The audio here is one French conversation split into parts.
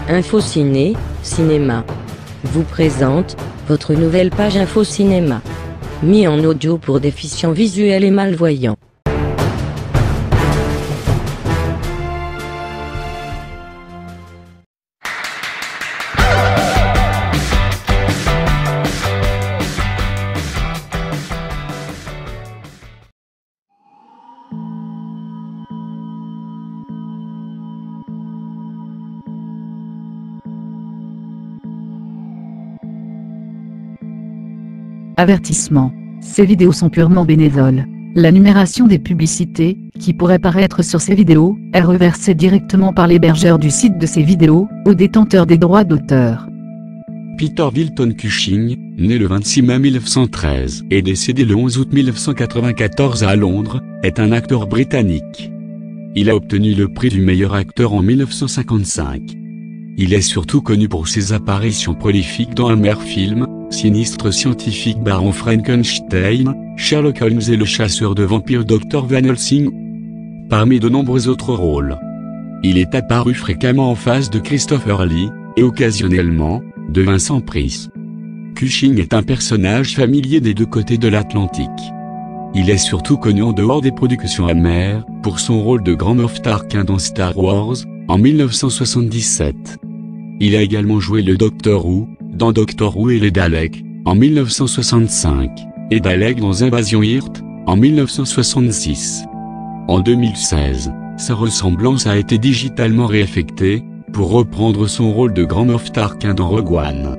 InfoCiné, Cinéma vous présente votre nouvelle page Info Cinéma. Mis en audio pour déficients visuels et malvoyants. Avertissement. Ces vidéos sont purement bénévoles. La numération des publicités, qui pourraient paraître sur ces vidéos, est reversée directement par l'hébergeur du site de ces vidéos, aux détenteurs des droits d'auteur. Peter Wilton Cushing, né le 26 mai 1913 et décédé le 11 août 1994 à Londres, est un acteur britannique. Il a obtenu le prix du meilleur acteur en 1955. Il est surtout connu pour ses apparitions prolifiques dans Hammer Film, Sinistre Scientifique Baron Frankenstein, Sherlock Holmes et le chasseur de vampires Dr Van Helsing, parmi de nombreux autres rôles. Il est apparu fréquemment en face de Christopher Lee, et occasionnellement, de Vincent Price. Cushing est un personnage familier des deux côtés de l'Atlantique. Il est surtout connu en dehors des productions Hammer, pour son rôle de Grand Moff Tarkin dans Star Wars, en 1977. Il a également joué le Doctor Who, dans Doctor Who et les Daleks, en 1965, et Dalek dans Invasion Earth, en 1966. En 2016, sa ressemblance a été digitalement réaffectée, pour reprendre son rôle de Grand Moff Tarkin dans Rogue One.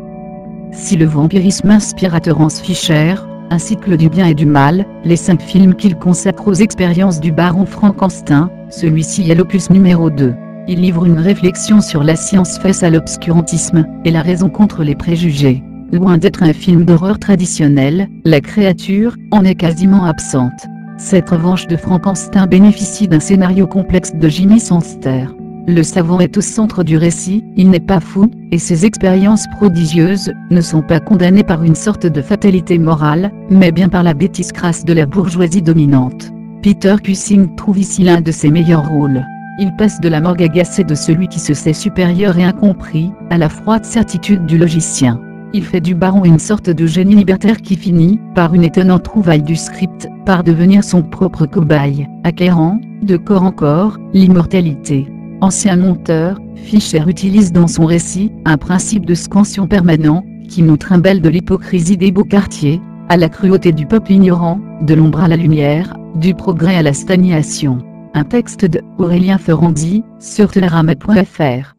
Si le vampirisme inspire à Terence Fisher, un cycle du bien et du mal, les 5 films qu'il consacre aux expériences du baron Frankenstein, celui-ci est l'opus numéro 2. Il livre une réflexion sur la science face à l'obscurantisme, et la raison contre les préjugés. Loin d'être un film d'horreur traditionnel, la créature en est quasiment absente. Cette revanche de Frankenstein bénéficie d'un scénario complexe de Jimmy Sanster. Le savant est au centre du récit, il n'est pas fou, et ses expériences prodigieuses ne sont pas condamnées par une sorte de fatalité morale, mais bien par la bêtise crasse de la bourgeoisie dominante. Peter Cushing trouve ici l'un de ses meilleurs rôles. Il passe de la morgue agacée de celui qui se sait supérieur et incompris, à la froide certitude du logicien. Il fait du baron une sorte de génie libertaire qui finit, par une étonnante trouvaille du script, par devenir son propre cobaye, acquérant, de corps en corps, l'immortalité. Ancien monteur, Fisher utilise dans son récit, un principe de scansion permanent, qui nous trimballe de l'hypocrisie des beaux quartiers, à la cruauté du peuple ignorant, de l'ombre à la lumière, du progrès à la stagnation. Un texte de Aurélien Ferrandi, sur Télérama.fr.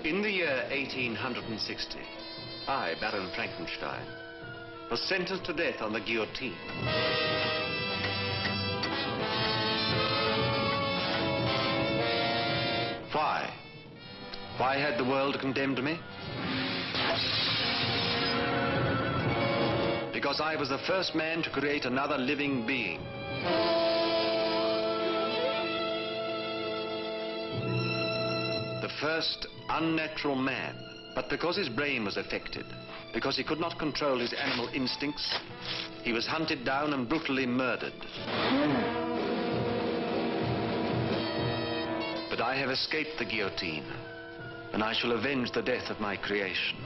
In the year 1860, I, Baron Frankenstein, was sentenced to death on the guillotine. Why? Why had the world condemned me? Because I was the first man to create another living being. The first unnatural man, but because his brain was affected, because he could not control his animal instincts, he was hunted down and brutally murdered. But I have escaped the guillotine, and I shall avenge the death of my creation.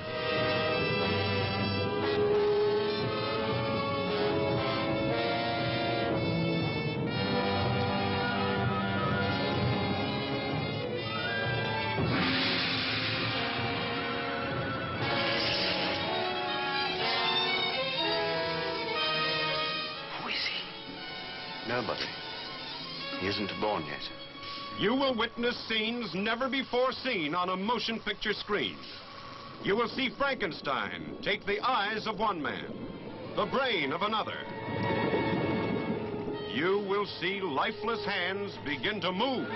Nobody. He isn't born yet. You will witness scenes never before seen on a motion picture screen. You will see Frankenstein take the eyes of one man, the brain of another. You will see lifeless hands begin to move.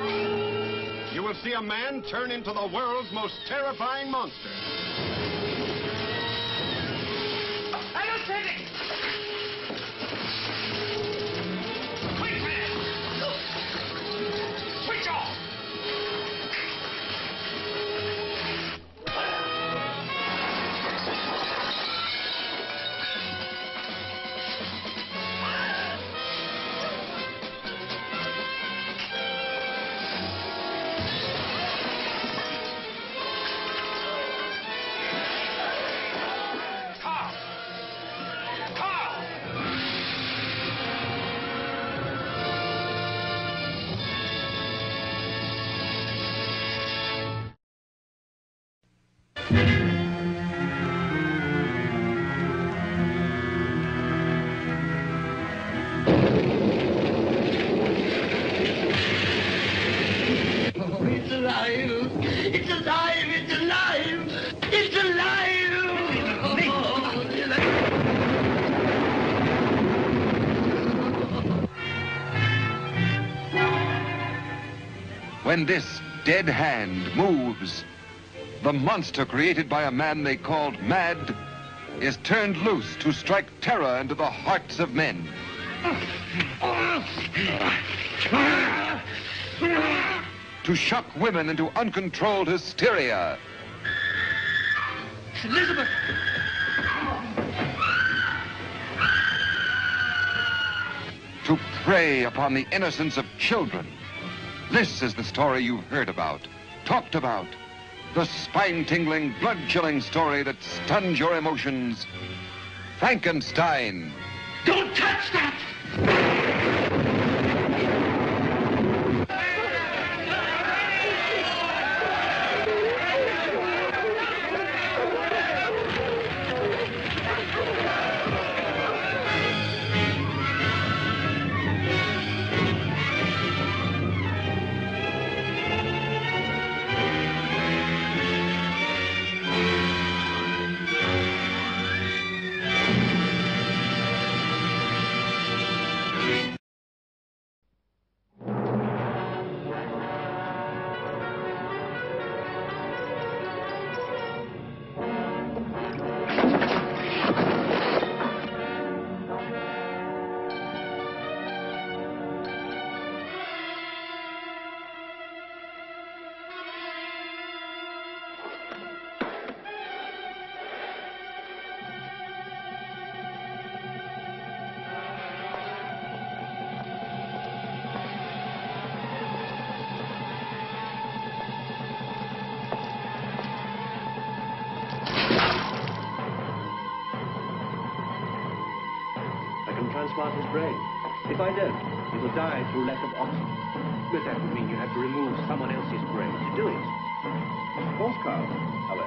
You will see a man turn into the world's most terrifying monster. Anesthetic! Quick, man! Switch off! It's alive! It's alive! It's alive! It's alive! When this dead hand moves, the monster created by a man they called Mad is turned loose to strike terror into the hearts of men. To shock women into uncontrolled hysteria. Elizabeth! To prey upon the innocence of children. This is the story you've heard about, talked about. The spine-tingling, blood-chilling story that stuns your emotions. Frankenstein. Don't touch that! Transplant his brain. If I don't, he will die through lack of oxygen. But that would mean you have to remove someone else's brain to do it. Postcard, however.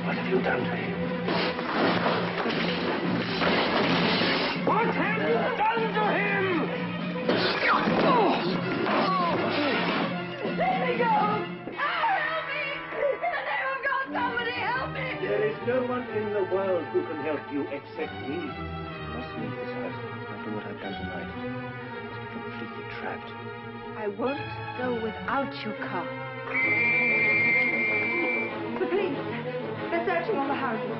What have you done to him? What have you done to him? Let me go! Help me! In the name of God, somebody help me! There is no one in the world who can help you except me. You must leave this house after what I've done tonight. I'm completely trapped. I won't go without you, Carl. The police! They're searching all the houses.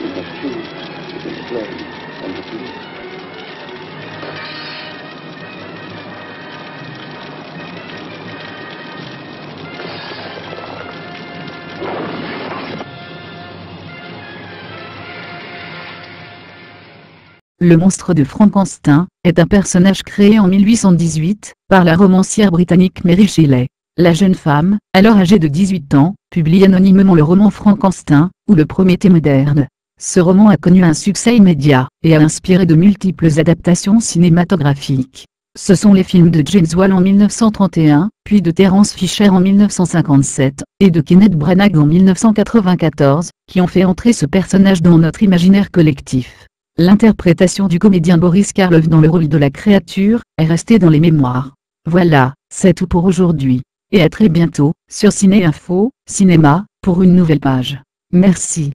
You must choose between the flame and the police. Le monstre de Frankenstein est un personnage créé en 1818 par la romancière britannique Mary Shelley. La jeune femme, alors âgée de 18 ans, publie anonymement le roman Frankenstein, ou le Prométhée moderne. Ce roman a connu un succès immédiat, et a inspiré de multiples adaptations cinématographiques. Ce sont les films de James Whale en 1931, puis de Terence Fisher en 1957, et de Kenneth Branagh en 1994, qui ont fait entrer ce personnage dans notre imaginaire collectif. L'interprétation du comédien Boris Karloff dans le rôle de la créature est restée dans les mémoires. Voilà, c'est tout pour aujourd'hui. Et à très bientôt, sur Ciné Info, Cinéma, pour une nouvelle page. Merci.